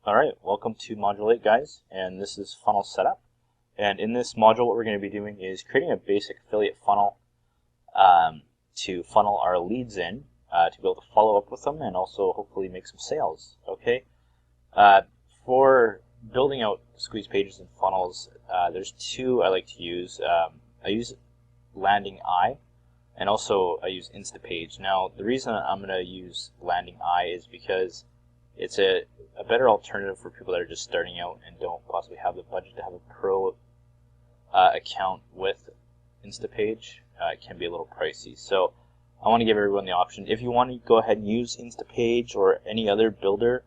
Alright, welcome to Module 8 guys, and this is funnel setup. And in this module what we're going to be doing is creating a basic affiliate funnel to funnel our leads in to be able to follow up with them and also hopefully make some sales. Okay. For building out squeeze pages and funnels, there's two I like to use. I use Landing Eye and also I use Instapage. Now the reason I'm going to use Landing Eye is because it's a better alternative for people that are just starting out and don't possibly have the budget to have a pro account with Instapage. It can be a little pricey. So I want to give everyone the option. If you want to go ahead and use Instapage or any other builder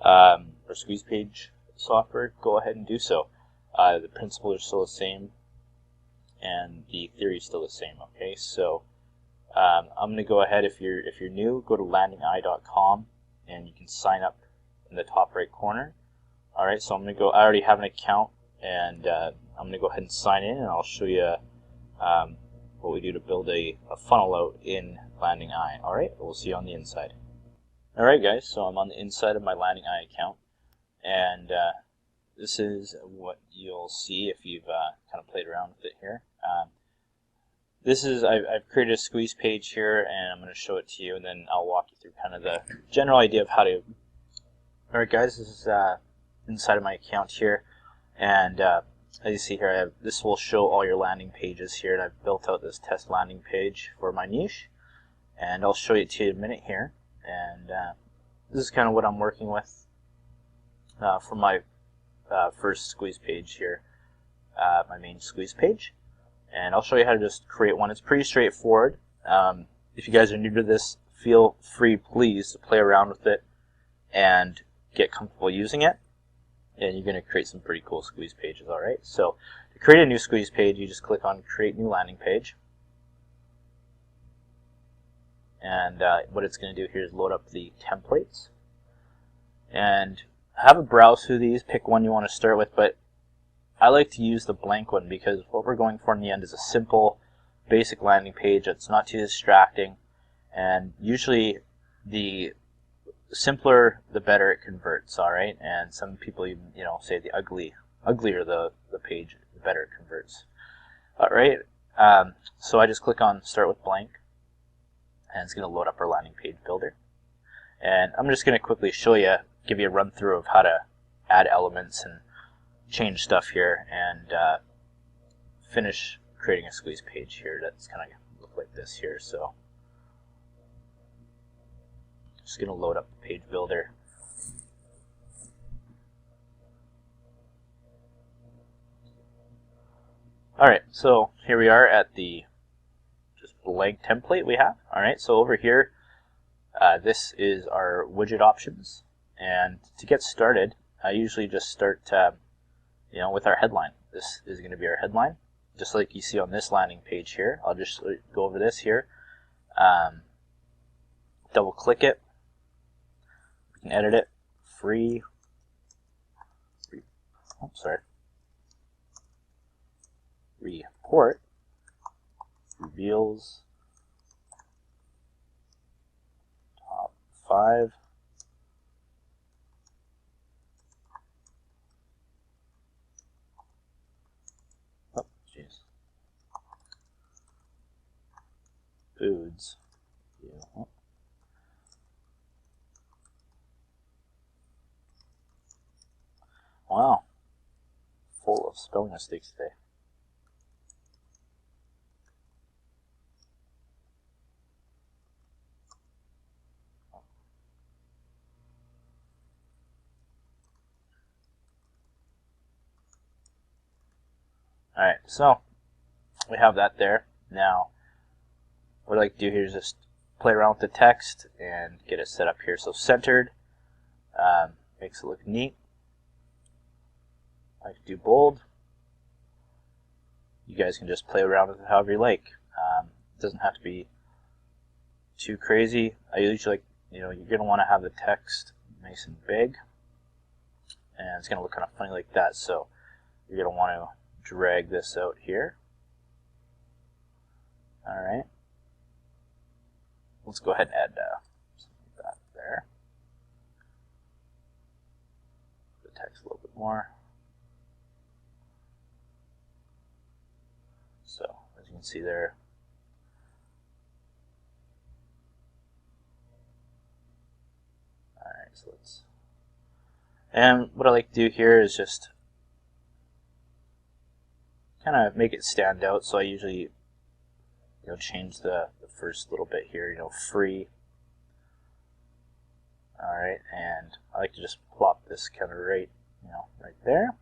or squeeze page software, go ahead and do so. The principles are still the same and the theory is still the same. Okay, so I'm going to go ahead. If you're new, go to landingeye.com. and you can sign up in the top right corner. Alright, so I'm going to go, I already have an account, and I'm going to go ahead and sign in, and I'll show you what we do to build a funnel out in Landing Eye. Alright, we'll see you on the inside. Alright guys, so I'm on the inside of my Landing Eye account, and this is what you'll see if you've kind of played around with it here. I've created a squeeze page here, and I'm going to show it to you, and then I'll walk you through kind of the general idea of how to. Alright guys, this is inside of my account here, and as you see here, this will show all your landing pages here, and I've built out this test landing page for my niche, and I'll show you to you in a minute here. And this is kind of what I'm working with for my first squeeze page here, my main squeeze page. And I'll show you how to just create one. It's pretty straightforward. If you guys are new to this, feel free, please, to play around with it and get comfortable using it. And you're going to create some pretty cool squeeze pages, alright? So, to create a new squeeze page, you just click on Create New Landing Page. And what it's going to do here is load up the templates. And have a browse through these, pick one you want to start with, but I like to use the blank one because what we're going for in the end is a simple, basic landing page that's not too distracting, and usually the simpler the better it converts. All right, and some people even say the uglier the page, the better it converts. All right, so I just click on Start with Blank, and it's going to load up our landing page builder. And I'm just going to quickly show you, give you a run through of how to add elements and change stuff here, and finish creating a squeeze page here that's kind of look like this here. So just going to load up the page builder. Alright, so here we are at the just blank template we have. Alright, so over here this is our widget options, and to get started I usually just start with our headline. This is going to be our headline, just like you see on this landing page here. I'll just go over this here. Double click it. We can edit it. Report reveals top 5 foods. Yeah. Wow, full of spelling mistakes today. Alright, so we have that there. Now what I like to do here is just play around with the text and get it set up here. So centered, makes it look neat. I can do bold. You guys can just play around with it however you like. It doesn't have to be too crazy. I usually like, you're going to want to have the text nice and big, and it's going to look kind of funny like that. So you're going to want to drag this out here. Alright. Let's go ahead and add something like that there. text a little bit more. So as you can see there, alright, so let's, and what I like to do here is just kind of make it stand out. So I usually change the first little bit here, free. Alright, and I like to just plop this kind of right there.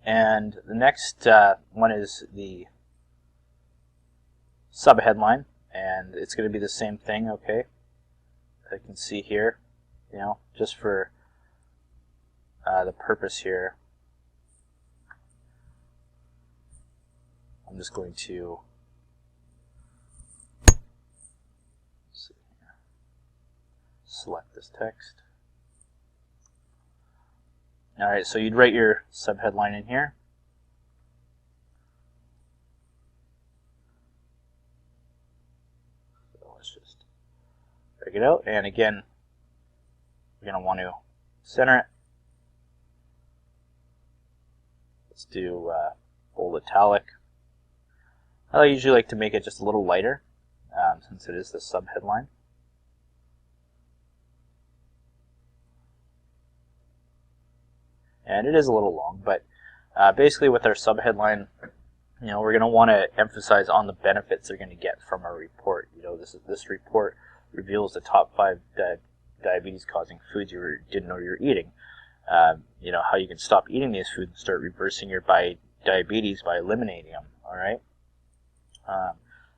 And the next one is the subheadline, and it's going to be the same thing, okay? I can see here, just for the purpose here, I'm just going to select this text. Alright, so you'd write your subheadline in here. So let's just break it out, and again, you're going to want to center it. Let's do bold italic. I usually like to make it just a little lighter, since it is the subheadline. And it is a little long, but basically with our subheadline, we're going to want to emphasize on the benefits they're going to get from our report. This report reveals the top 5 diabetes-causing foods you didn't know you were eating. How you can stop eating these foods and start reversing your diabetes by eliminating them. All right.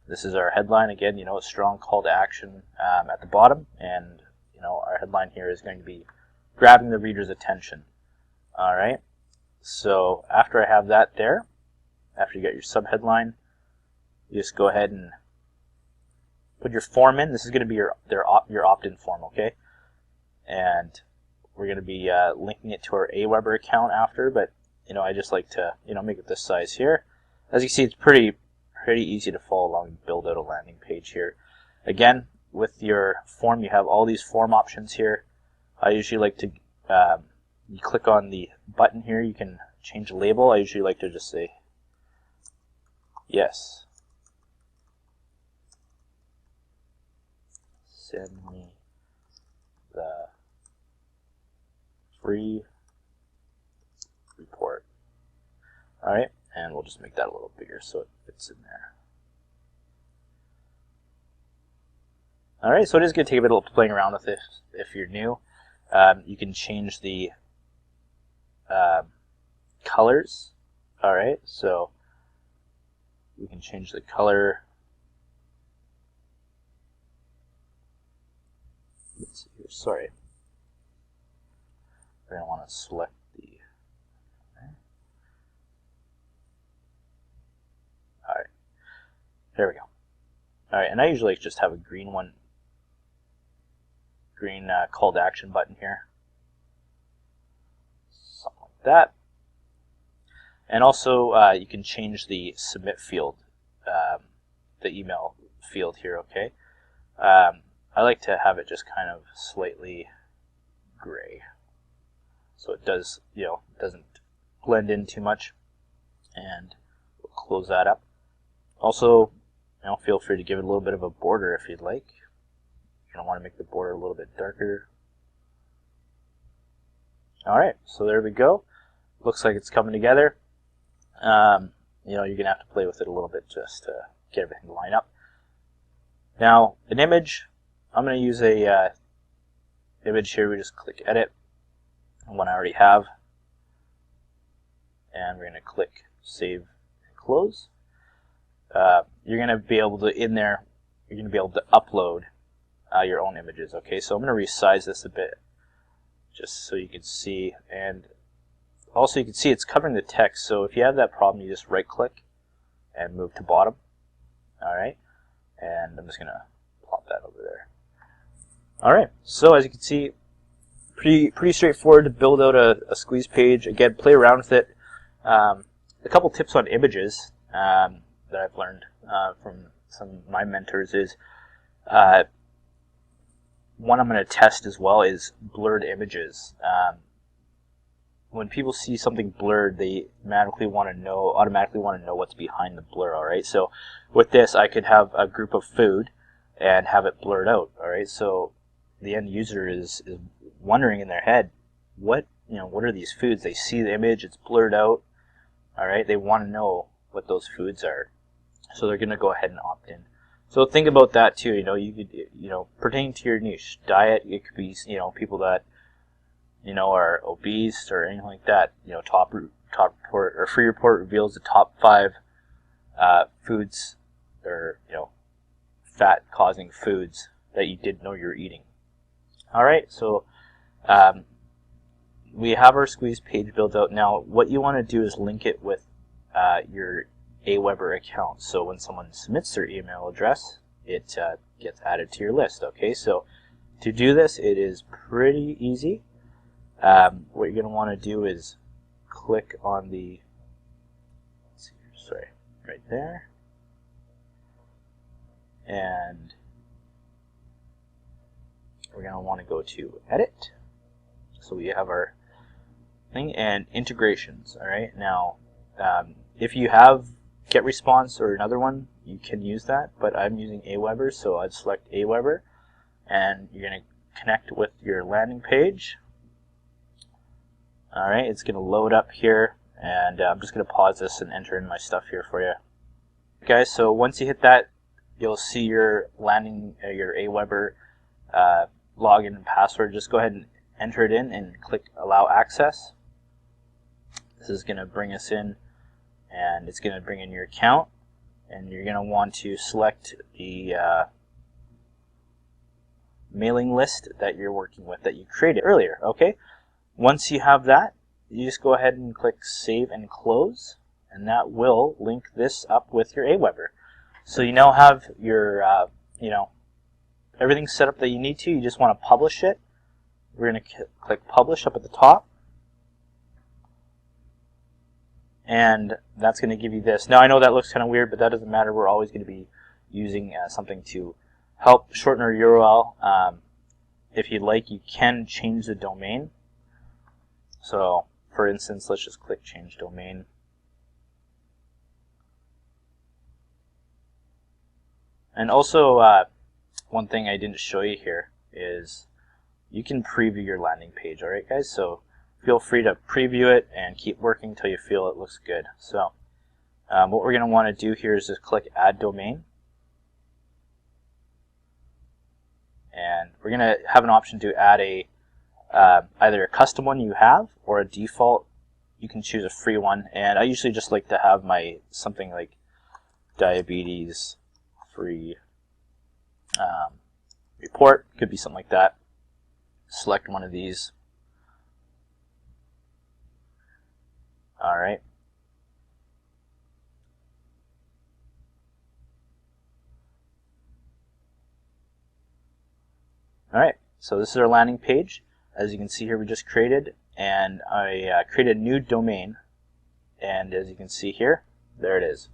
This is our headline again. A strong call to action at the bottom, and our headline here is going to be grabbing the reader's attention. Alright, so after I have that there, after you get your subheadline, you just go ahead and put your form in. This is going to be your opt-in form, okay? And we're going to be linking it to our Aweber account after, but I just like to make it this size here. As you see, it's pretty easy to follow along and build out a landing page here. Again, with your form, you have all these form options here. I usually like to you click on the button here, you can change the label. I usually like to just say yes. Send me the free report. Alright, and we'll just make that a little bigger so it fits in there. Alright, so it is going to take a bit of playing around with it if you're new. You can change the colors. Alright, so we can change the color. Let's see here, sorry. We're going to want to select the. Alright, there we go. Alright, and I usually just have a green one. Green call to action button here. Something like that. And also you can change the submit field, the email field here, okay? I like to have it just kind of slightly gray. So it does, doesn't blend in too much. And we'll close that up. Also, feel free to give it a little bit of a border if you'd like. I want to make the border a little bit darker. Alright, so there we go. Looks like it's coming together. You're going to have to play with it a little bit just to get everything to line up. Now, an image, I'm going to use a image here. We just click edit, one I already have. And we're going to click save and close. You're going to be able to, in there, you're going to be able to upload your own images. Okay, so I'm going to resize this a bit just so you can see, and also you can see it's covering the text, so if you have that problem you just right click and move to bottom. Alright, and I'm just going to plop that over there. Alright, so as you can see, pretty straightforward to build out a squeeze page. Again, play around with it. A couple tips on images that I've learned from some of my mentors is one I'm going to test as well is blurred images. when people see something blurred, they automatically want to know what's behind the blur. All right. So with this, I could have a group of food and have it blurred out. All right. So the end user is wondering in their head, what are these foods? They see the image, it's blurred out. All right. They want to know what those foods are, so they're going to go ahead and opt in. So think about that too. You could, pertaining to your niche diet, it could be, people that are obese or anything like that. Top report or free report reveals the top 5 foods or fat causing foods that you didn't know you were eating. All right, so we have our squeeze page built out. Now, what you want to do is link it with your Aweber account. So when someone submits their email address, it gets added to your list. Okay, so to do this, it is pretty easy. What you're going to want to do is click on the, right there, and we're going to want to go to Edit. So we have our thing and integrations. All right, now if you have GetResponse or another one, you can use that, but I'm using Aweber, so I'd select Aweber, and you're going to connect with your landing page. All right, it's going to load up here, and I'm just going to pause this and enter in my stuff here for you. Guys, so once you hit that, you'll see your your Aweber login and password. Just go ahead and enter it in and click Allow Access. This is going to bring us in, and it's going to bring in your account, and you're going to want to select the mailing list that you're working with that you created earlier. Okay, once you have that, you just go ahead and click Save and Close, and that will link this up with your Aweber. So you now have your everything set up that you need to. You just want to publish it. We're going to click Publish up at the top, and that's going to give you this. Now I know that looks kind of weird, but that doesn't matter. We're always going to be using something to help shorten our URL. If you'd like, you can change the domain. So for instance, let's just click Change Domain. And also, one thing I didn't show you here is you can preview your landing page. All right, guys? So feel free to preview it and keep working until you feel it looks good. So what we're going to want to do here is just click Add Domain. And we're going to have an option to add a either a custom one you have or a default. You can choose a free one. And I usually just like to have my something like diabetes free report. Could be something like that. Select one of these. All right. All right. So this is our landing page. As you can see here, we just created, and I created a new domain. And as you can see here, there it is.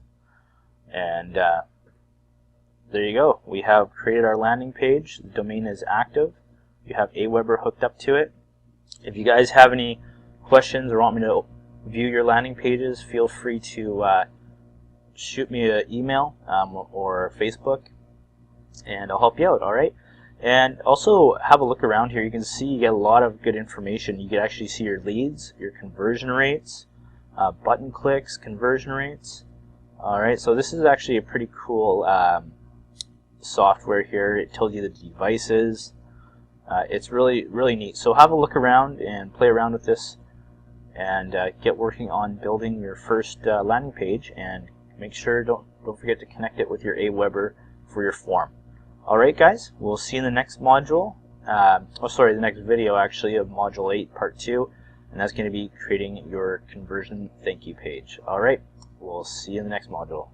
And there you go. We have created our landing page. The domain is active. You have Aweber hooked up to it. If you guys have any questions or want me to view your landing pages, feel free to shoot me an email or Facebook, and I'll help you out. All right. And also have a look around here. You can see you get a lot of good information. You can actually see your leads, your conversion rates, button clicks, conversion rates. All right. So this is actually a pretty cool software here. It tells you the devices. It's really, really neat. So have a look around and play around with this, and get working on building your first landing page. And make sure don't forget to connect it with your Aweber for your form. All right, guys. We'll see you in the next module. The next video actually of Module 8, Part 2, and that's going to be creating your conversion thank you page. All right. We'll see you in the next module.